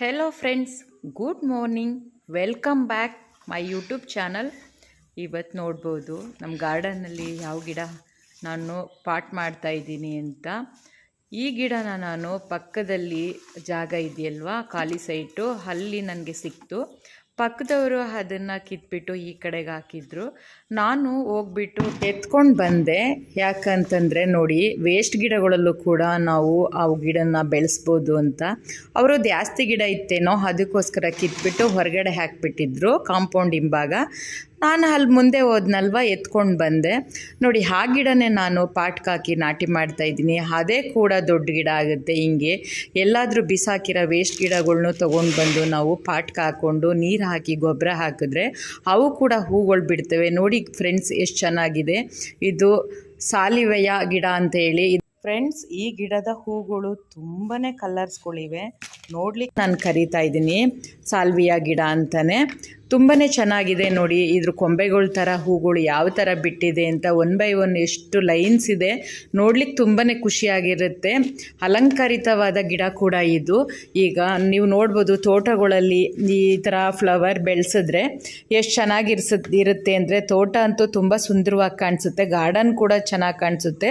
Hello friends, good morning. Welcome back my YouTube channel. ಇವತ್ತು ನೋಡ್ಬೋದು ನಮ್ಮ ಗಾರ್ಡನ್ನಲ್ಲಿ ಯಾವ ಗಿಡ ನಾನು ಪಾಟ್ ಮಾಡ್ತಾ ಇದ್ದೀನಿ ಅಂತ. ಈ ಗಿಡನ ನಾನು ಪಕ್ಕದಲ್ಲಿ ಜಾಗ ಇದೆಯಲ್ವಾ, ಖಾಲಿ ಸೈಟು, ಅಲ್ಲಿ ನನಗೆ ಸಿಕ್ತು. ಪಕ್ಕದವರು ಅದನ್ನು ಕಿತ್ಬಿಟ್ಟು ಈ ಕಡೆಗೆ ಹಾಕಿದ್ರು. ನಾನು ಹೋಗ್ಬಿಟ್ಟು ಎತ್ಕೊಂಡು ಬಂದೆ. ಯಾಕಂತಂದರೆ ನೋಡಿ, ವೇಸ್ಟ್ ಗಿಡಗಳಲ್ಲೂ ಕೂಡ ನಾವು ಆ ಗಿಡನ ಬೆಳೆಸ್ಬೋದು ಅಂತ. ಅವರು ಜಾಸ್ತಿ ಗಿಡ ಇತ್ತೇನೋ ಅದಕ್ಕೋಸ್ಕರ ಕಿತ್ಬಿಟ್ಟು ಹೊರಗಡೆ ಹಾಕಿಬಿಟ್ಟಿದ್ರು ಕಾಂಪೌಂಡ್ ಹಿಂಭಾಗ. ನಾನು ಅಲ್ಲಿ ಮುಂದೆ ಹೋದ್ನಲ್ವ, ಎತ್ಕೊಂಡು ಬಂದೆ. ನೋಡಿ, ಆ ಗಿಡನೇ ನಾನು ಪಾಟ್ಗೆ ಹಾಕಿ ನಾಟಿ ಮಾಡ್ತಾಯಿದ್ದೀನಿ. ಅದೇ ಕೂಡ ದೊಡ್ಡ ಗಿಡ ಆಗುತ್ತೆ. ಹಿಂಗೆ ಎಲ್ಲಾದರೂ ಬಿಸಾಕಿರೋ ವೇಸ್ಟ್ ಗಿಡಗಳ್ನು ತೊಗೊಂಡು ಬಂದು ನಾವು ಪಾಟ್ಗೆ ಹಾಕ್ಕೊಂಡು ನೀರು ಹಾಕಿ ಗೊಬ್ಬರ ಹಾಕಿದ್ರೆ ಅವು ಕೂಡ ಹೂಗಳು ಬಿಡ್ತವೆ. ನೋಡಿ ಫ್ರೆಂಡ್ಸ್, ಎಷ್ಟು ಚೆನ್ನಾಗಿದೆ ಇದು. ಸಾಲಿವೆಯ ಗಿಡ ಅಂತ ಹೇಳಿ ಫ್ರೆಂಡ್ಸ್, ಈ ಗಿಡದ ಹೂಗಳು ತುಂಬಾ ಕಲರ್ಸ್ಗಳಿವೆ. ನೋಡ್ಲಿಕ್ಕೆ ನಾನು ಕರಿತಾ ಇದ್ದೀನಿ, ಸಾಲ್ವಿಯಾ ಗಿಡ ಅಂತಲೇ. ತುಂಬಾ ಚೆನ್ನಾಗಿದೆ ನೋಡಿ. ಇದ್ರ ಕೊಂಬೆಗಳ ಥರ ಹೂಗಳು ಯಾವ ಥರ ಬಿಟ್ಟಿದೆ ಅಂತ ಒನ್ ಬೈ ಒನ್ ಎಷ್ಟು ಲೈನ್ಸ್ ಇದೆ. ನೋಡ್ಲಿಕ್ಕೆ ತುಂಬಾ ಖುಷಿಯಾಗಿರುತ್ತೆ. ಅಲಂಕಾರಿತವಾದ ಗಿಡ ಕೂಡ ಇದು. ಈಗ ನೀವು ನೋಡ್ಬೋದು, ತೋಟಗಳಲ್ಲಿ ಈ ಥರ ಫ್ಲವರ್ ಬೆಳೆಸಿದ್ರೆ ಎಷ್ಟು ಚೆನ್ನಾಗಿರುತ್ತೆ ಅಂದರೆ, ತೋಟ ಅಂತೂ ತುಂಬ ಸುಂದರವಾಗಿ ಕಾಣಿಸುತ್ತೆ, ಗಾರ್ಡನ್ ಕೂಡ ಚೆನ್ನಾಗಿ ಕಾಣಿಸುತ್ತೆ.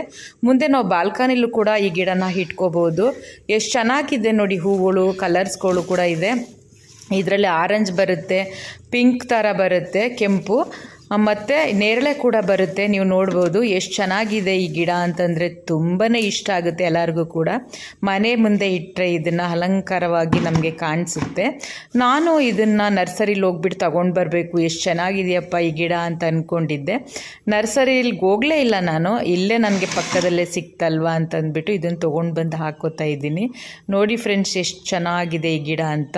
ಮುಂದೆ ನಾವು ಬಾಲ್ಕನಿಲೂ ಕೂಡ ಈ ಗಿಡನ ಇಟ್ಕೋಬೋದು. ಎಷ್ಟು ಚೆನ್ನಾಗಿದೆ ನೋಡಿ, ಹೂಗಳು ಕಲರ್ಸ್ಗಳು ಕೂಡ ಇದೆ. ಇದರಲ್ಲಿ ಆರೆಂಜ್ ಬರುತ್ತೆ, ಪಿಂಕ್ ಥರ ಬರುತ್ತೆ, ಕೆಂಪು, ಮತ್ತು ನೇರಳೆ ಕೂಡ ಬರುತ್ತೆ. ನೀವು ನೋಡ್ಬೋದು ಎಷ್ಟು ಚೆನ್ನಾಗಿದೆ ಈ ಗಿಡ ಅಂತಂದರೆ ತುಂಬಾ ಇಷ್ಟ ಆಗುತ್ತೆ ಎಲ್ಲರಿಗೂ ಕೂಡ. ಮನೆ ಮುಂದೆ ಇಟ್ಟರೆ ಇದನ್ನು ಅಲಂಕಾರವಾಗಿ ನಮಗೆ ಕಾಣಿಸುತ್ತೆ. ನಾನು ಇದನ್ನು ನರ್ಸರಿಲಿ ಹೋಗ್ಬಿಟ್ಟು ತೊಗೊಂಡು ಬರಬೇಕು, ಎಷ್ಟು ಚೆನ್ನಾಗಿದೆಯಪ್ಪ ಈ ಗಿಡ ಅಂತ ಅಂದ್ಕೊಂಡಿದ್ದೆ. ನರ್ಸರಿಲಿ ಹೋಗಲೇ ಇಲ್ಲ ನಾನು, ಇಲ್ಲೇ ನನಗೆ ಪಕ್ಕದಲ್ಲೇ ಸಿಕ್ತಲ್ವಾ ಅಂತಂದ್ಬಿಟ್ಟು ಇದನ್ನು ತೊಗೊಂಡು ಬಂದು ಹಾಕೋತಾ ಇದ್ದೀನಿ. ನೋಡಿ ಫ್ರೆಂಡ್ಸ್, ಎಷ್ಟು ಚೆನ್ನಾಗಿದೆ ಈ ಗಿಡ ಅಂತ.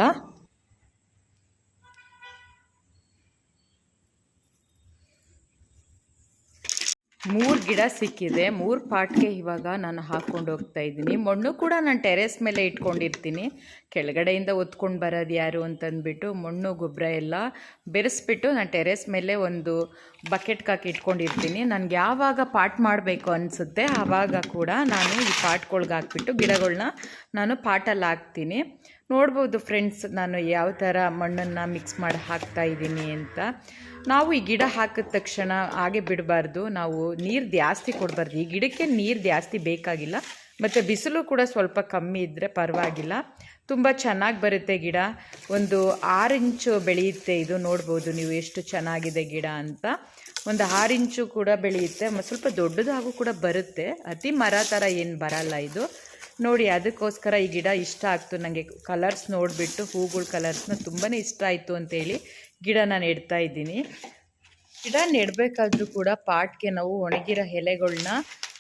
3 ಗಿಡ ಸಿಕ್ಕಿದೆ. 3 ಪಾಟ್ಗೆ ಇವಾಗ ನಾನು ಹಾಕ್ಕೊಂಡು ಹೋಗ್ತಾ ಇದ್ದೀನಿ. ಮಣ್ಣು ಕೂಡ ನಾನು ಟೆರೇಸ್ ಮೇಲೆ ಇಟ್ಕೊಂಡಿರ್ತೀನಿ. ಕೆಳಗಡೆಯಿಂದ ಒತ್ಕೊಂಡು ಬರೋದು ಯಾರು ಅಂತಂದ್ಬಿಟ್ಟು ಮಣ್ಣು ಗೊಬ್ಬರ ಎಲ್ಲ ಬೆರೆಸ್ಬಿಟ್ಟು ನಾನು ಟೆರೇಸ್ ಮೇಲೆ ಒಂದು ಬಕೆಟ್ಗೆ ಹಾಕಿ ಇಟ್ಕೊಂಡಿರ್ತೀನಿ. ನನಗೆ ಯಾವಾಗ ಪಾಟ್ ಮಾಡಬೇಕು ಅನಿಸುತ್ತೆ ಆವಾಗ ಕೂಡ ನಾನು ಈ ಪಾಟ್ಗಳ್ಗೆ ಹಾಕ್ಬಿಟ್ಟು ಗಿಡಗಳನ್ನ ನಾನು ಪಾಟಲ್ಲಿ ಹಾಕ್ತೀನಿ. ನೋಡ್ಬೋದು ಫ್ರೆಂಡ್ಸ್, ನಾನು ಯಾವ ಥರ ಮಣ್ಣನ್ನು ಮಿಕ್ಸ್ ಮಾಡಿ ಹಾಕ್ತಾ ಇದ್ದೀನಿ ಅಂತ. ನಾವು ಈ ಗಿಡ ಹಾಕಿದ ತಕ್ಷಣ ಹಾಗೆ ಬಿಡಬಾರ್ದು, ನಾವು ನೀರು ಜಾಸ್ತಿ ಕೊಡಬಾರ್ದು. ಈ ಗಿಡಕ್ಕೆ ನೀರು ಜಾಸ್ತಿ ಬೇಕಾಗಿಲ್ಲ, ಮತ್ತು ಬಿಸಿಲು ಕೂಡ ಸ್ವಲ್ಪ ಕಮ್ಮಿ ಇದ್ದರೆ ಪರವಾಗಿಲ್ಲ. ತುಂಬ ಚೆನ್ನಾಗಿ ಬರುತ್ತೆ ಗಿಡ. ಒಂದು 6 ಇಂಚು ಬೆಳೆಯುತ್ತೆ ಇದು. ನೋಡ್ಬೋದು ನೀವು ಎಷ್ಟು ಚೆನ್ನಾಗಿದೆ ಗಿಡ ಅಂತ. ಒಂದು 6 ಇಂಚು ಕೂಡ ಬೆಳೆಯುತ್ತೆ, ಸ್ವಲ್ಪ ದೊಡ್ಡದಾಗೂ ಕೂಡ ಬರುತ್ತೆ. ಅತಿ ಮರ ಥರ ಏನು ಬರಲ್ಲ ಇದು. ನೋಡಿ, ಅದಕ್ಕೋಸ್ಕರ ಈ ಗಿಡ ಇಷ್ಟ ಆಗ್ತು ನನಗೆ. ಕಲರ್ಸ್ ನೋಡಿಬಿಟ್ಟು ಹೂಗಳ ಕಲರ್ಸ್ನ ತುಂಬಾ ಇಷ್ಟ ಆಯಿತು ಅಂತೇಳಿ ಗಿಡನ ನೆಡ್ತಾ ಇದ್ದೀನಿ. ಗಿಡ ನೆಡಬೇಕಾದ್ರೂ ಕೂಡ ಪಾಟ್ಗೆ ನಾವು ಒಣಗಿರೋ ಎಲೆಗಳನ್ನ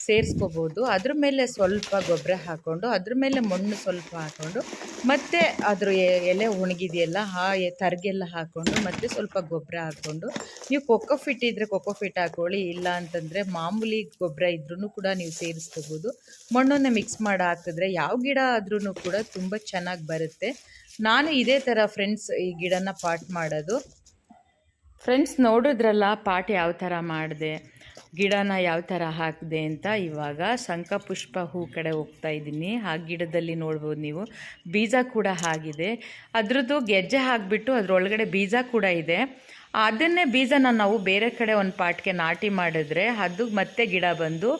ಸೇರಿಸ್ಕೋಬೋದು. ಅದ್ರ ಮೇಲೆ ಸ್ವಲ್ಪ ಗೊಬ್ಬರ ಹಾಕ್ಕೊಂಡು, ಅದ್ರ ಮೇಲೆ ಮಣ್ಣು ಸ್ವಲ್ಪ ಹಾಕ್ಕೊಂಡು, ಮತ್ತು ಅದ್ರ ಎಲೆ ಒಣಗಿದೆಯಲ್ಲ ಆ ತರ್ಗೆಲ್ಲ ಹಾಕ್ಕೊಂಡು, ಮತ್ತು ಸ್ವಲ್ಪ ಗೊಬ್ಬರ ಹಾಕ್ಕೊಂಡು, ನೀವು ಕೊಕೊಫಿಟ್ ಇದ್ದರೆ ಕೊಕೊಫಿಟ್ ಹಾಕ್ಕೊಳ್ಳಿ, ಇಲ್ಲ ಅಂತಂದರೆ ಮಾಮೂಲಿ ಗೊಬ್ಬರ ಇದ್ರೂ ಕೂಡ ನೀವು ಸೇರಿಸ್ಕೋಬೋದು. ಮಣ್ಣನ್ನು ಮಿಕ್ಸ್ ಮಾಡಿ ಹಾಕಿದ್ರೆ ಯಾವ ಗಿಡ ಆದ್ರೂ ಕೂಡ ತುಂಬ ಚೆನ್ನಾಗಿ ಬರುತ್ತೆ. ನಾನು ಇದೇ ಥರ ಫ್ರೆಂಡ್ಸ್ ಈ ಗಿಡನ ಪಾಟ್ ಮಾಡೋದು. ಫ್ರೆಂಡ್ಸ್, ನೋಡಿದ್ರಲ್ಲ ಪಾಟ್ ಯಾವ ಥರ ಮಾಡಿದೆ, ಗಿಡನ ಯಾವ ಥರ ಹಾಕಿದೆ ಅಂತ. ಇವಾಗ ಶಂಖಪುಷ್ಪ ಹೂ ಕಡೆ ಹೋಗ್ತಾ ಇದ್ದೀನಿ. ಆ ಗಿಡದಲ್ಲಿ ನೋಡ್ಬೋದು ನೀವು, ಬೀಜ ಕೂಡ ಆಗಿದೆ. ಅದ್ರದ್ದು ಗೆಜ್ಜೆ ಹಾಕಿಬಿಟ್ಟು ಅದರೊಳಗಡೆ ಬೀಜ ಕೂಡ ಇದೆ. ಅದನ್ನೇ ಬೀಜನ ನಾವು ಬೇರೆ ಕಡೆ ಒಂದು ಪಾಟ್ಗೆ ನಾಟಿ ಮಾಡಿದ್ರೆ ಅದು ಮತ್ತೆ ಗಿಡ ಬಂದು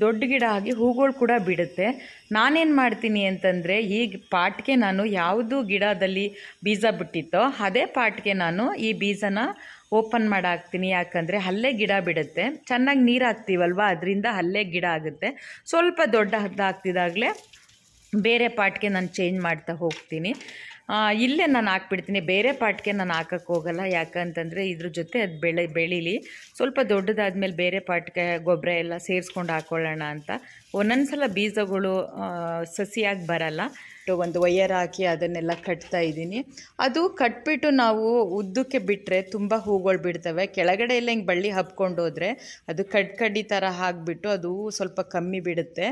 ದೊಡ್ಡ ಗಿಡ ಆಗಿ ಹೂಗಳು ಕೂಡ ಬಿಡುತ್ತೆ. ನಾನೇನು ಮಾಡ್ತೀನಿ ಅಂತಂದರೆ, ಈ ಪಾಟ್ಗೆ ನಾನು ಯಾವುದು ಗಿಡದಲ್ಲಿ ಬೀಜ ಬಿಟ್ಟಿತ್ತೋ ಅದೇ ಪಾಟ್ಗೆ ನಾನು ಈ ಬೀಜನ ಓಪನ್ ಮಾಡಿ ಹಾಕ್ತೀನಿ. ಯಾಕಂದರೆ ಅಲ್ಲೇ ಗಿಡ ಬಿಡುತ್ತೆ. ಚೆನ್ನಾಗಿ ನೀರು ಹಾಕ್ತೀವಲ್ವ, ಅದರಿಂದ ಅಲ್ಲೇ ಗಿಡ ಆಗುತ್ತೆ. ಸ್ವಲ್ಪ ದೊಡ್ಡ ಆಗ್ತಿದ್ದಾಗಲೇ ಬೇರೆ ಪಾಟ್ಗೆ ನಾನು ಚೇಂಜ್ ಮಾಡ್ತಾ ಹೋಗ್ತೀನಿ. ಇಲ್ಲೇ ನಾನು ಹಾಕ್ಬಿಡ್ತೀನಿ, ಬೇರೆ ಪಾಟ್ಗೆ ನಾನು ಹಾಕಕ್ಕೆ ಹೋಗಲ್ಲ. ಯಾಕಂತಂದರೆ ಇದ್ರ ಜೊತೆ ಅದು ಬೆಳೀಲಿ. ಸ್ವಲ್ಪ ದೊಡ್ಡದಾದ್ಮೇಲೆ ಬೇರೆ ಪಾಟ್ಗೆ ಗೊಬ್ಬರ ಎಲ್ಲ ಸೇರಿಸ್ಕೊಂಡು ಹಾಕ್ಕೊಳ್ಳೋಣ ಅಂತ. ಒಂದೊಂದು ಸಲ ಬೀಜಗಳು ಸಸಿಯಾಗಿ ಬರಲ್ಲ. ಒಂದು ವೈಯರ್ ಹಾಕಿ ಅದನ್ನೆಲ್ಲ ಕಟ್ತಾ ಇದ್ದೀನಿ. ಅದು ಕಟ್ಬಿಟ್ಟು ನಾವು ಉದ್ದಕ್ಕೆ ಬಿಟ್ಟರೆ ತುಂಬ ಹೂಗಳು ಬಿಡ್ತವೆ. ಕೆಳಗಡೆ ಎಲ್ಲ ಹಿಂಗೆ ಬಳ್ಳಿ ಹಬ್ಕೊಂಡು ಹೋದರೆ ಅದು ಕಡ್ಡಿ ಥರ ಹಾಕಿಬಿಟ್ಟು ಅದು ಸ್ವಲ್ಪ ಕಮ್ಮಿ ಬಿಡುತ್ತೆ.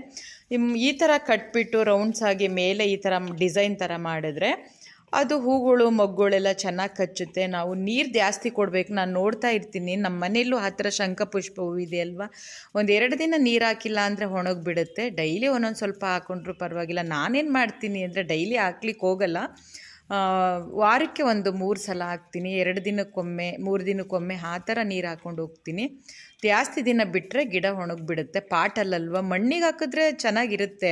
ಈ ಥರ ಕಟ್ಬಿಟ್ಟು ರೌಂಡ್ಸ್ ಆಗಿ ಮೇಲೆ ಈ ಥರ ಡಿಸೈನ್ ಥರ ಮಾಡಿದ್ರೆ ಅದು ಹೂಗಳು ಮೊಗ್ಗುಗಳೆಲ್ಲ ಚೆನ್ನಾಗಿ ಕಚ್ಚುತ್ತೆ. ನಾವು ನೀರು ಜಾಸ್ತಿ ಕೊಡಬೇಕು. ನಾನು ನೋಡ್ತಾ ಇರ್ತೀನಿ, ನಮ್ಮ ಮನೆಯಲ್ಲೂ ಆ ಥರ ಶಂಖಪುಷ್ಪ ಹೂವಿದೆ ಅಲ್ವಾ, ಒಂದು 2 ದಿನ ನೀರು ಹಾಕಿಲ್ಲ ಅಂದರೆ ಒಣಗಿಬಿಡುತ್ತೆ. ಡೈಲಿ ಒಂದೊಂದು ಸ್ವಲ್ಪ ಹಾಕ್ಕೊಂಡ್ರೂ ಪರವಾಗಿಲ್ಲ. ನಾನೇನು ಮಾಡ್ತೀನಿ ಅಂದರೆ ಡೈಲಿ ಹಾಕ್ಲಿಕ್ಕೆ ಹೋಗಲ್ಲ, ವಾರಕ್ಕೆ ಒಂದು 3 ಸಲ ಹಾಕ್ತೀನಿ. 2 ದಿನಕ್ಕೊಮ್ಮೆ 3 ದಿನಕ್ಕೊಮ್ಮೆ ಆ ಥರ ನೀರು ಹಾಕ್ಕೊಂಡು ಹೋಗ್ತೀನಿ. ಜಾಸ್ತಿ ದಿನ ಬಿಟ್ಟರೆ ಗಿಡ ಒಣಗಿಬಿಡುತ್ತೆ. ಪಾಟಲ್ಲಲ್ವ, ಮಣ್ಣಿಗೆ ಹಾಕಿದ್ರೆ ಚೆನ್ನಾಗಿರುತ್ತೆ.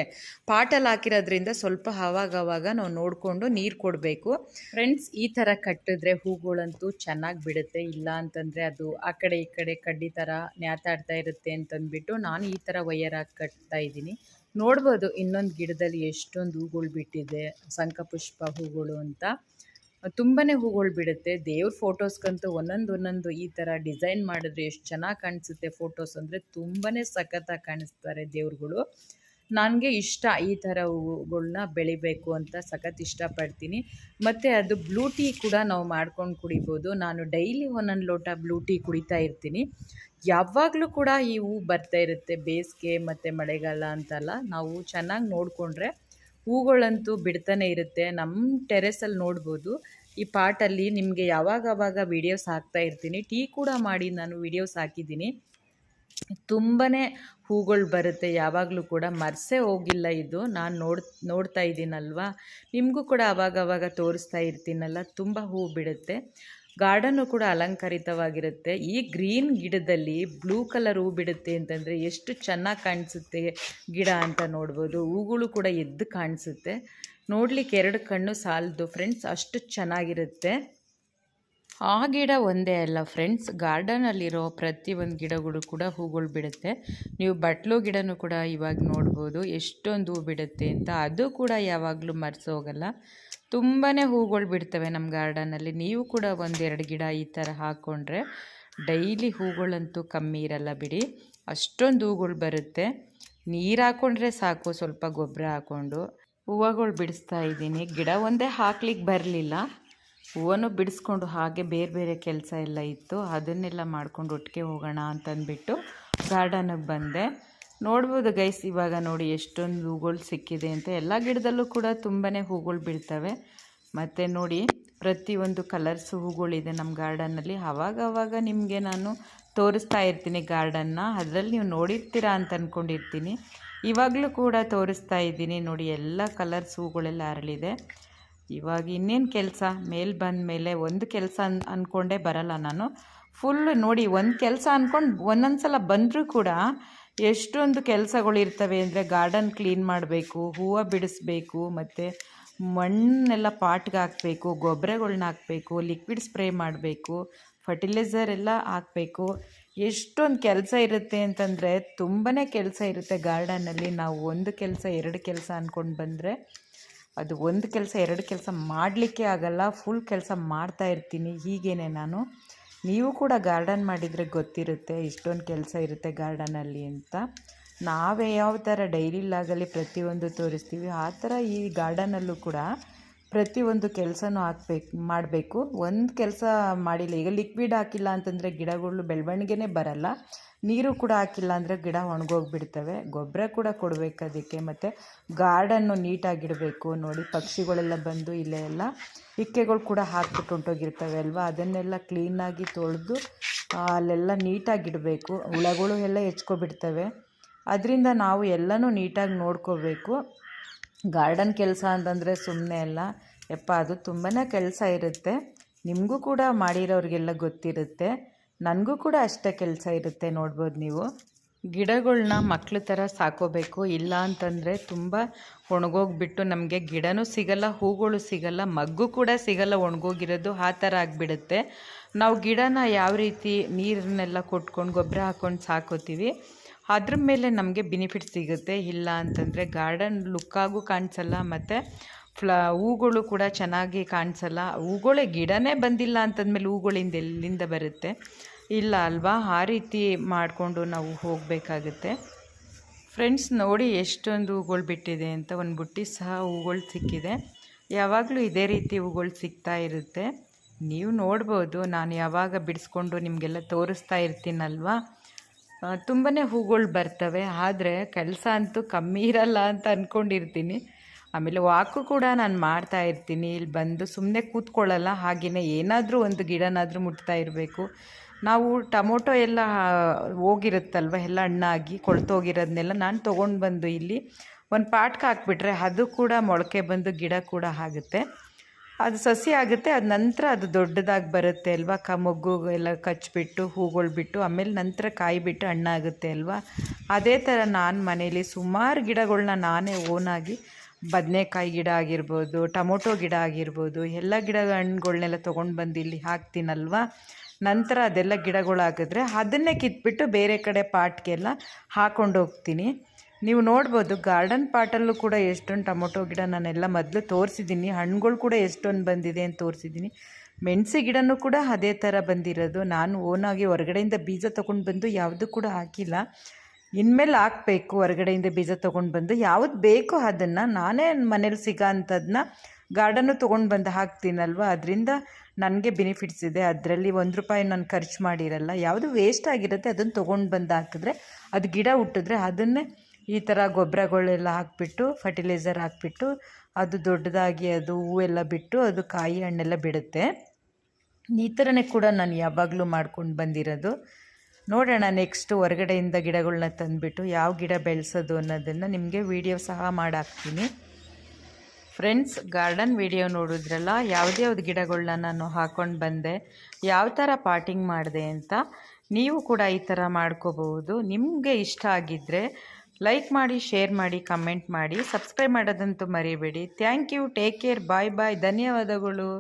ಪಾಟಲ್ಲಿ ಹಾಕಿರೋದ್ರಿಂದ ಸ್ವಲ್ಪ ಆವಾಗವಾಗ ನಾವು ನೋಡಿಕೊಂಡು ನೀರು ಕೊಡಬೇಕು. ಫ್ರೆಂಡ್ಸ್, ಈ ಥರ ಕಟ್ಟಿದ್ರೆ ಹೂಗಳಂತೂ ಚೆನ್ನಾಗಿ ಬಿಡುತ್ತೆ. ಇಲ್ಲ ಅಂತಂದರೆ ಅದು ಆ ಕಡೆ ಈ ಕಡೆ ಕಡ್ಡಿ ಥರ ನ್ಯಾತಾಡ್ತಾ ಇರುತ್ತೆ ಅಂತಂದ್ಬಿಟ್ಟು ನಾನು ಈ ಥರ ವೈಯರ್ ಹಾಕಿ ಕಟ್ತಾ ಇದ್ದೀನಿ. ನೋಡ್ಬೋದು ಇನ್ನೊಂದು ಗಿಡದಲ್ಲಿ ಎಷ್ಟೊಂದು ಹೂಗಳು ಬಿಟ್ಟಿದೆ, ಶಂಖಪುಷ್ಪ ಹೂಗಳು ಅಂತ. ತುಂಬಾ ಹೂಗಳು ಬಿಡುತ್ತೆ. ದೇವ್ರ ಫೋಟೋಸ್ಗಂತೂ ಒಂದೊಂದು ಈ ಥರ ಡಿಸೈನ್ ಮಾಡಿದ್ರೆ ಎಷ್ಟು ಚೆನ್ನಾಗಿ ಕಾಣಿಸುತ್ತೆ. ಫೋಟೋಸ್ ಅಂದರೆ ತುಂಬಾ ಸಖತ್ತಾಗಿ ಕಾಣಿಸ್ತಾರೆ ದೇವ್ರುಗಳು. ನನಗೆ ಇಷ್ಟ ಈ ಥರ ಹೂವುಗಳ್ನ ಬೆಳಿಬೇಕು ಅಂತ ಸಖತ್ ಇಷ್ಟಪಡ್ತೀನಿ. ಮತ್ತು ಅದು ಬ್ಲೂ ಟೀ ಕೂಡ ನಾವು ಮಾಡ್ಕೊಂಡು ಕುಡಿಬೋದು. ನಾನು ಡೈಲಿ ಒಂದೊಂದು ಲೋಟ ಬ್ಲೂ ಟೀ ಕುಡಿತಾ ಇರ್ತೀನಿ. ಯಾವಾಗಲೂ ಕೂಡ ಈ ಹೂವು ಬರ್ತಾ ಇರುತ್ತೆ, ಬೇಸಿಗೆ ಮತ್ತು ಮಳೆಗಾಲ ಅಂತಲ್ಲ. ನಾವು ಚೆನ್ನಾಗಿ ನೋಡಿಕೊಂಡ್ರೆ ಹೂಗಳಂತೂ ಬಿಡ್ತಾನೆ ಇರುತ್ತೆ. ನಮ್ಮ ಟೆರೆಸಲ್ಲಿ ನೋಡ್ಬೋದು, ಈ ಪಾಟಲ್ಲಿ ನಿಮಗೆ ಯಾವಾಗವಾಗ ವೀಡಿಯೋಸ್ ಹಾಕ್ತಾ ಇರ್ತೀನಿ. ಟೀ ಕೂಡ ಮಾಡಿ ನಾನು ವೀಡಿಯೋಸ್ ಹಾಕಿದ್ದೀನಿ. ತುಂಬಾ ಹೂಗಳು ಬರುತ್ತೆ ಯಾವಾಗಲೂ ಕೂಡ, ಮರ್ಸೇ ಹೋಗಿಲ್ಲ ಇದು. ನಾನು ನೋಡ್ತಾ ಇದ್ದೀನಲ್ವ, ನಿಮಗೂ ಕೂಡ ಆವಾಗವಾಗ ತೋರಿಸ್ತಾ ಇರ್ತೀನಲ್ಲ, ತುಂಬ ಹೂ ಬಿಡುತ್ತೆ. ಗಾರ್ಡನ್ನು ಕೂಡ ಅಲಂಕರಿತವಾಗಿರುತ್ತೆ. ಈ ಗ್ರೀನ್ ಗಿಡದಲ್ಲಿ ಬ್ಲೂ ಕಲರ್ ಹೂ ಬಿಡುತ್ತೆ ಅಂತಂದರೆ ಎಷ್ಟು ಚೆನ್ನಾಗಿ ಕಾಣಿಸುತ್ತೆ ಗಿಡ ಅಂತ ನೋಡ್ಬೋದು. ಹೂಗಳು ಕೂಡ ಎದ್ದು ಕಾಣಿಸುತ್ತೆ. ನೋಡಲಿಕ್ಕೆ 2 ಕಣ್ಣು ಸಾಲದು ಫ್ರೆಂಡ್ಸ್, ಅಷ್ಟು ಚೆನ್ನಾಗಿರುತ್ತೆ. ಆ ಗಿಡ ಒಂದೇ ಅಲ್ಲ ಫ್ರೆಂಡ್ಸ್, ಗಾರ್ಡನಲ್ಲಿರೋ ಪ್ರತಿಯೊಂದು ಗಿಡಗಳು ಕೂಡ ಹೂಗಳು ಬಿಡುತ್ತೆ. ನೀವು ಬಟ್ಲು ಗಿಡನೂ ಕೂಡ ಇವಾಗ ನೋಡ್ಬೋದು ಎಷ್ಟೊಂದು ಹೂ ಬಿಡುತ್ತೆ ಅಂತ. ಅದು ಕೂಡ ಯಾವಾಗಲೂ ಮರೆಸೋಗಲ್ಲ. ತುಂಬಾ ಹೂಗಳು ಬಿಡ್ತವೆ ನಮ್ಮ ಗಾರ್ಡನಲ್ಲಿ. ನೀವು ಕೂಡ 1-2 ಗಿಡ ಈ ಥರ ಹಾಕ್ಕೊಂಡ್ರೆ ಡೈಲಿ ಹೂಗಳಂತೂ ಕಮ್ಮಿ ಇರಲ್ಲ ಬಿಡಿ, ಅಷ್ಟೊಂದು ಹೂಗಳು ಬರುತ್ತೆ. ನೀರು ಹಾಕ್ಕೊಂಡ್ರೆ ಸಾಕು, ಸ್ವಲ್ಪ ಗೊಬ್ಬರ ಹಾಕ್ಕೊಂಡು ಹೂವುಗಳು ಬಿಡಿಸ್ತಾ ಇದ್ದೀನಿ. ಗಿಡ ಒಂದೇ ಹಾಕ್ಲಿಕ್ಕೆ ಬರಲಿಲ್ಲ, ಹೂವನ್ನು ಬಿಡಿಸ್ಕೊಂಡು ಹಾಗೆ ಬೇರೆ ಬೇರೆ ಕೆಲಸ ಎಲ್ಲ ಇತ್ತು, ಅದನ್ನೆಲ್ಲ ಮಾಡ್ಕೊಂಡು ಒಟ್ಟಿಗೆ ಹೋಗೋಣ ಅಂತಂದ್ಬಿಟ್ಟು ಗಾರ್ಡನಿಗೆ ಬಂದೆ. ನೋಡ್ಬೋದು ಗೈಸ್, ಇವಾಗ ನೋಡಿ ಎಷ್ಟೊಂದು ಹೂಗಳು ಸಿಕ್ಕಿದೆ ಅಂತ. ಎಲ್ಲ ಗಿಡದಲ್ಲೂ ಕೂಡ ತುಂಬಾ ಹೂಗಳು ಬೀಳ್ತವೆ. ಮತ್ತು ನೋಡಿ ಪ್ರತಿಯೊಂದು ಕಲರ್ಸ್ ಹೂಗಳಿದೆ ನಮ್ಮ ಗಾರ್ಡನ್ನಲ್ಲಿ. ಆವಾಗವಾಗ ನಿಮಗೆ ನಾನು ತೋರಿಸ್ತಾ ಇರ್ತೀನಿ ಗಾರ್ಡನ್ನ, ಅದರಲ್ಲಿ ನೀವು ನೋಡಿರ್ತೀರಾ ಅಂತ ಅಂದ್ಕೊಂಡಿರ್ತೀನಿ. ಇವಾಗಲೂ ಕೂಡ ತೋರಿಸ್ತಾ ಇದ್ದೀನಿ ನೋಡಿ, ಎಲ್ಲ ಕಲರ್ಸ್ ಹೂಗಳೆಲ್ಲ ಅರಳಿದೆ. ಇವಾಗ ಇನ್ನೇನು ಕೆಲಸ, ಮೇಲೆ ಬಂದ ಮೇಲೆ ಒಂದು ಕೆಲಸ ಅಂದ್ಕೊಂಡೇ ಬರಲ್ಲ ನಾನು. ಫುಲ್ಲು ನೋಡಿ, ಒಂದು ಕೆಲಸ ಅಂದ್ಕೊಂಡು ಒಂದೊಂದು ಸಲ ಬಂದರೂ ಕೂಡ ಎಷ್ಟೊಂದು ಕೆಲಸಗಳಿರ್ತವೆ ಅಂದರೆ, ಗಾರ್ಡನ್ ಕ್ಲೀನ್ ಮಾಡಬೇಕು, ಹೂವು ಬಿಡಿಸ್ಬೇಕು, ಮತ್ತು ಮಣ್ಣೆಲ್ಲ ಪಾಟ್ಗೆ ಹಾಕಬೇಕು, ಗೊಬ್ಬರಗಳ್ನ ಹಾಕಬೇಕು, ಲಿಕ್ವಿಡ್ ಸ್ಪ್ರೇ ಮಾಡಬೇಕು, ಫರ್ಟಿಲೈಸರ್ ಎಲ್ಲ ಹಾಕಬೇಕು. ಎಷ್ಟೊಂದು ಕೆಲಸ ಇರುತ್ತೆ ಅಂತಂದರೆ ತುಂಬಾ ಕೆಲಸ ಇರುತ್ತೆ ಗಾರ್ಡನಲ್ಲಿ. ನಾವು ಒಂದು ಕೆಲಸ 2 ಕೆಲಸ ಅಂದ್ಕೊಂಡು ಬಂದರೆ ಅದು ಒಂದು ಕೆಲಸ 2 ಕೆಲಸ ಮಾಡಲಿಕ್ಕೆ ಆಗಲ್ಲ, ಫುಲ್ ಕೆಲಸ ಮಾಡ್ತಾ ಇರ್ತೀನಿ. ಹೀಗೇನೆ ನಾನು. ನೀವು ಕೂಡ ಗಾರ್ಡನ್ ಮಾಡಿದರೆ ಗೊತ್ತಿರುತ್ತೆ ಇಷ್ಟೊಂದು ಕೆಲಸ ಇರುತ್ತೆ ಗಾರ್ಡನಲ್ಲಿ ಅಂತ. ನಾವೇ ಯಾವ ಥರ ಡೈಲಿ ಲಾಗಲ್ಲಿ ಪ್ರತಿಯೊಂದು ತೋರಿಸ್ತೀವಿ, ಆ ಥರ ಈ ಗಾರ್ಡನಲ್ಲೂ ಕೂಡ ಪ್ರತಿಯೊಂದು ಕೆಲಸನೂ ಮಾಡಬೇಕು. ಒಂದು ಕೆಲಸ ಮಾಡಿಲ್ಲ, ಈಗ ಲಿಕ್ವಿಡ್ ಹಾಕಿಲ್ಲ ಅಂತಂದರೆ ಗಿಡಗಳು ಬೆಳವಣಿಗೆನೇ ಬರಲ್ಲ. ನೀರು ಕೂಡ ಹಾಕಿಲ್ಲ ಅಂದರೆ ಗಿಡ ಒಣಗೋಗ್ಬಿಡ್ತವೆ. ಗೊಬ್ಬರ ಕೂಡ ಕೊಡಬೇಕು ಅದಕ್ಕೆ. ಮತ್ತು ಗಾರ್ಡನ್ನು ನೀಟಾಗಿಡಬೇಕು. ನೋಡಿ, ಪಕ್ಷಿಗಳೆಲ್ಲ ಬಂದು ಇಲ್ಲೇ ಎಲ್ಲ ಇಕ್ಕೆಗಳು ಕೂಡ ಹಾಕ್ಬಿಟ್ಟು ಹೊಂಟೋಗಿರ್ತವೆ ಅಲ್ವಾ, ಅದನ್ನೆಲ್ಲ ಕ್ಲೀನಾಗಿ ತೊಳೆದು ಅಲ್ಲೆಲ್ಲ ನೀಟಾಗಿಡಬೇಕು. ಹುಳಗಳು ಎಲ್ಲ ಹೆಚ್ಕೊಬಿಡ್ತವೆ. ಅದರಿಂದ ನಾವು ಎಲ್ಲನೂ ನೀಟಾಗಿ ನೋಡ್ಕೋಬೇಕು. ಗಾರ್ಡನ್ ಕೆಲಸ ಅಂತಂದರೆ ಸುಮ್ಮನೆ ಅಲ್ಲ ಯಪ್ಪ, ಅದು ತುಂಬಾ ಕೆಲಸ ಇರುತ್ತೆ. ನಿಮಗೂ ಕೂಡ ಮಾಡಿರೋರಿಗೆಲ್ಲ ಗೊತ್ತಿರುತ್ತೆ, ನನಗೂ ಕೂಡ ಅಷ್ಟೇ ಕೆಲಸ ಇರುತ್ತೆ. ನೋಡ್ಬೋದು ನೀವು, ಗಿಡಗಳ್ನ ಮಕ್ಳ ಥರ ಸಾಕೋಬೇಕು. ಇಲ್ಲ ಅಂತಂದರೆ ತುಂಬ ಒಣಗೋಗ್ಬಿಟ್ಟು ನಮಗೆ ಗಿಡನೂ ಸಿಗಲ್ಲ, ಹೂಗಳು ಸಿಗಲ್ಲ, ಮಗ್ಗು ಕೂಡ ಸಿಗಲ್ಲ, ಒಣಗೋಗಿರೋದು ಆ ಥರ ಆಗಿಬಿಡುತ್ತೆ. ನಾವು ಗಿಡನ ಯಾವ ರೀತಿ ನೀರನ್ನೆಲ್ಲ ಕೊಟ್ಕೊಂಡು ಗೊಬ್ಬರ ಹಾಕ್ಕೊಂಡು ಸಾಕೋತೀವಿ, ಅದ್ರ ಮೇಲೆ ನಮಗೆ ಬೆನಿಫಿಟ್ ಸಿಗುತ್ತೆ. ಇಲ್ಲ ಅಂತಂದರೆ ಗಾರ್ಡನ್ ಲುಕ್ಕಾಗೂ ಕಾಣಿಸಲ್ಲ, ಮತ್ತು ಹೂಗಳು ಕೂಡ ಚೆನ್ನಾಗಿ ಕಾಣಿಸಲ್ಲ. ಹೂಗಳೇ ಗಿಡನೇ ಬಂದಿಲ್ಲ ಅಂತಂದಮೇಲೆ ಹೂಗಳಿಂದ ಎಲ್ಲಿಂದ ಬರುತ್ತೆ? ಇಲ್ಲ ಅಲ್ವಾ? ಆ ರೀತಿ ಮಾಡಿಕೊಂಡು ನಾವು ಹೋಗಬೇಕಾಗುತ್ತೆ. ಫ್ರೆಂಡ್ಸ್ ನೋಡಿ ಎಷ್ಟೊಂದು ಹೂಗಳು ಬಿಟ್ಟಿದೆ ಅಂತ. ಒಂದು ಬುಟ್ಟಿ ಸಹ ಹೂಗಳು ಸಿಕ್ಕಿದೆ. ಯಾವಾಗಲೂ ಇದೇ ರೀತಿ ಹೂಗಳು ಸಿಗ್ತಾ ಇರುತ್ತೆ. ನೀವು ನೋಡ್ಬೋದು, ನಾನು ಯಾವಾಗ ಬಿಡಿಸ್ಕೊಂಡು ನಿಮಗೆಲ್ಲ ತೋರಿಸ್ತಾ ಇರ್ತೀನಲ್ವ, ತುಂಬಾ ಹೂಗಳು ಬರ್ತವೆ. ಆದರೆ ಕೆಲಸ ಅಂತೂ ಕಮ್ಮಿ ಇರಲ್ಲ ಅಂತ ಅಂದ್ಕೊಂಡಿರ್ತೀನಿ. ಆಮೇಲೆ ವಾಕು ಕೂಡ ನಾನು ಮಾಡ್ತಾ ಇರ್ತೀನಿ. ಇಲ್ಲಿ ಬಂದು ಸುಮ್ಮನೆ ಕೂತ್ಕೊಳ್ಳಲ್ಲ, ಹಾಗೆಯೇ ಏನಾದರೂ ಒಂದು ಗಿಡನಾದರೂ ಮುಟ್ತಾ ಇರಬೇಕು. ನಾವು ಟೊಮೊಟೊ ಎಲ್ಲ ಹೋಗಿರುತ್ತಲ್ವ, ಎಲ್ಲ ಹಣ್ಣಾಗಿ ಕೊಳ್ತೋಗಿರೋದನ್ನೆಲ್ಲ ನಾನು ತೊಗೊಂಡು ಬಂದು ಇಲ್ಲಿ ಒಂದು ಪಾಟ್ಗೆ ಹಾಕ್ಬಿಟ್ರೆ ಅದು ಕೂಡ ಮೊಳಕೆ ಬಂದು ಗಿಡ ಕೂಡ ಆಗುತ್ತೆ. ಅದು ಸಸಿ ಆಗುತ್ತೆ, ಅದು ನಂತರ ಅದು ದೊಡ್ಡದಾಗಿ ಬರುತ್ತೆ ಅಲ್ವಾ, ಮೊಗ್ಗು ಎಲ್ಲ ಕಚ್ಚಿಬಿಟ್ಟು ಹೂಗಳು ಬಿಟ್ಟು ಆಮೇಲೆ ನಂತರ ಕಾಯಿ ಬಿಟ್ಟು ಹಣ್ಣಾಗುತ್ತೆ ಅಲ್ವಾ. ಅದೇ ಥರ ನಾನು ಮನೇಲಿ ಸುಮಾರು ಗಿಡಗಳ್ನ ನಾನೇ ಓನಾಗಿ, ಬದನೆಕಾಯಿ ಗಿಡ ಆಗಿರ್ಬೋದು, ಟೊಮೊಟೊ ಗಿಡ ಆಗಿರ್ಬೋದು, ಎಲ್ಲ ಗಿಡ ಹಣ್ಣುಗಳ್ನೆಲ್ಲ ತೊಗೊಂಡು ಬಂದು ಇಲ್ಲಿ ಹಾಕ್ತೀನಲ್ವ. ನಂತರ ಅದೆಲ್ಲ ಗಿಡಗಳು ಹಾಕಿದ್ರೆ ಅದನ್ನೇ ಕಿತ್ಬಿಟ್ಟು ಬೇರೆ ಕಡೆ ಪಾಟ್ಗೆಲ್ಲ ಹಾಕ್ಕೊಂಡು ಹೋಗ್ತೀನಿ. ನೀವು ನೋಡ್ಬೋದು ಗಾರ್ಡನ್ ಪಾಟಲ್ಲೂ ಕೂಡ ಎಷ್ಟೊಂದು ಟೊಮೊಟೊ ಗಿಡ ನಾನೆಲ್ಲ ಮೊದಲು ತೋರಿಸಿದ್ದೀನಿ. ಹಣ್ಣುಗಳು ಕೂಡ ಎಷ್ಟೊಂದು ಬಂದಿದೆ ಅಂತ ತೋರಿಸಿದ್ದೀನಿ. ಮೆಣಸಿ ಗಿಡನೂ ಕೂಡ ಅದೇ ಥರ ಬಂದಿರೋದು. ನಾನು ಓನಾಗಿ ಹೊರಗಡೆಯಿಂದ ಬೀಜ ತೊಗೊಂಡು ಬಂದು ಯಾವುದೂ ಕೂಡ ಹಾಕಿಲ್ಲ. ಇನ್ಮೇಲೆ ಹಾಕಬೇಕು, ಹೊರಗಡೆಯಿಂದ ಬೀಜ ತೊಗೊಂಡು ಬಂದು ಯಾವುದು ಬೇಕೋ ಅದನ್ನು ನಾನೇ ಮನೇಲಿ ಸಿಗೋ ಅಂಥದ್ದನ್ನ ಗಾರ್ಡನ್ನು ತೊಗೊಂಡು ಬಂದು ಹಾಕ್ತೀನಲ್ವ. ಅದರಿಂದ ನನಗೆ ಬೆನಿಫಿಟ್ಸ್ ಇದೆ. ಅದರಲ್ಲಿ ₹1 ನಾನು ಖರ್ಚು ಮಾಡಿರಲ್ಲ. ಯಾವುದು ವೇಸ್ಟ್ ಆಗಿರುತ್ತೆ ಅದನ್ನು ತೊಗೊಂಡು ಬಂದು ಹಾಕಿದ್ರೆ ಅದು ಗಿಡ ಹುಟ್ಟಿದ್ರೆ ಅದನ್ನೇ ಈ ಥರ ಗೊಬ್ಬರಗಳೆಲ್ಲ ಹಾಕಿಬಿಟ್ಟು ಫರ್ಟಿಲೈಸರ್ ಹಾಕಿಬಿಟ್ಟು ಅದು ದೊಡ್ಡದಾಗಿ ಅದು ಹೂವೆಲ್ಲ ಬಿಟ್ಟು ಅದು ಕಾಯಿ ಹಣ್ಣೆಲ್ಲ ಬಿಡುತ್ತೆ. ಈ ಥರನೇ ಕೂಡ ನಾನು ಯಾವಾಗಲೂ ಮಾಡ್ಕೊಂಡು ಬಂದಿರೋದು. ನೋಡೋಣ ನೆಕ್ಸ್ಟು ಹೊರಗಡೆಯಿಂದ ಗಿಡಗಳನ್ನ ತಂದುಬಿಟ್ಟು ಯಾವ ಗಿಡ ಬೆಳೆಸೋದು ಅನ್ನೋದನ್ನು ನಿಮಗೆ ವಿಡಿಯೋ ಸಹ ಮಾಡಾಕ್ತೀನಿ. ಫ್ರೆಂಡ್ಸ್, ಗಾರ್ಡನ್ ವಿಡಿಯೋ ನೋಡಿದ್ರಲ್ಲ, ಯಾವ್ದು ಗಿಡಗಳನ್ನ ನಾನು ಹಾಕ್ಕೊಂಡು ಬಂದೆ, ಯಾವ ಥರ ಪಾಟಿಂಗ್ ಮಾಡಿದೆ ಅಂತ. ನೀವು ಕೂಡ ಈ ಥರ ಮಾಡ್ಕೋಬಹುದು. ನಿಮಗೆ ಇಷ್ಟ ಆಗಿದ್ದರೆ ಲೈಕ್ ಮಾಡಿ, ಶೇರ್ ಮಾಡಿ, ಕಮೆಂಟ್ ಮಾಡಿ, ಸಬ್ಸ್ಕ್ರೈಬ್ ಮಾಡೋದಂತೂ ಮರಿಬೇಡಿ. ಥ್ಯಾಂಕ್ ಯು, ಟೇಕ್ ಕೇರ್, ಬಾಯ್ ಬಾಯ್, ಧನ್ಯವಾದಗಳು.